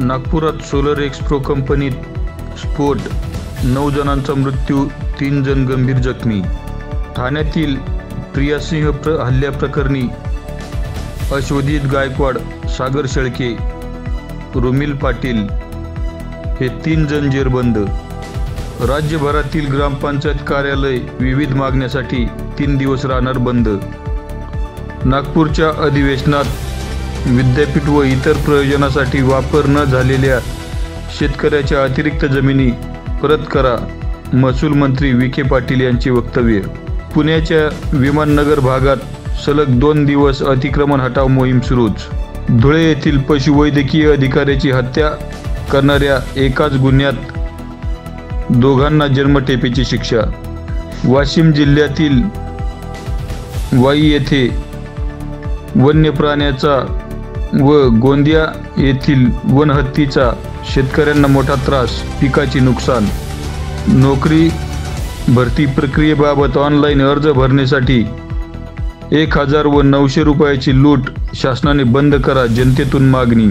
नागपुरात solar Xpro कंपनीत स्फोट, 9 जणांचा मृत्यू, 3 जण गंभीर जखमी. ठाण्यातील प्रियासिंह हल्ल्याप्रकरणी अश्वजित गायकवाड, सागर शेळके, रुमिल पाटील हे 3 जण जेरबंद. राज्यभरातील ग्रामपंचायत कार्यालय विविध मागण्यासाठी 3 दिवस राहणार बंद. नागपूरच्या अधिवेशनात विद्यापीठ व इतर प्रयोजनासाठी वापर न झालेल्या शेतकऱ्याच्या अतिरिक्त जमिनी परत करा, महसूल मंत्री विखे पाटील यांचे वक्तव्य. पुण्याच्या विमाननगर भागात सलग 2 दिवस अतिक्रमण हटाव मोहीम सुरूच. धुळे येथील पशुवैद्यकीय अधिकाऱ्याची हत्या करणाऱ्या एकाच गुन्ह्यात दोघांना जन्मठेपेची शिक्षा. वाशिम जिल्ह्यातील वाई येथे वन्य प्राण्याचा व गोंदिया येथील वनहत्तीचा शेतकऱ्यांना मोठा त्रास, पिकाचे नुकसान. नोकरी भरती प्रक्रियेबाबत ऑनलाईन अर्ज भरण्यासाठी 1000 व 900 रुपयाची लूट शासनाने बंद करा, जनतेतून मागणी.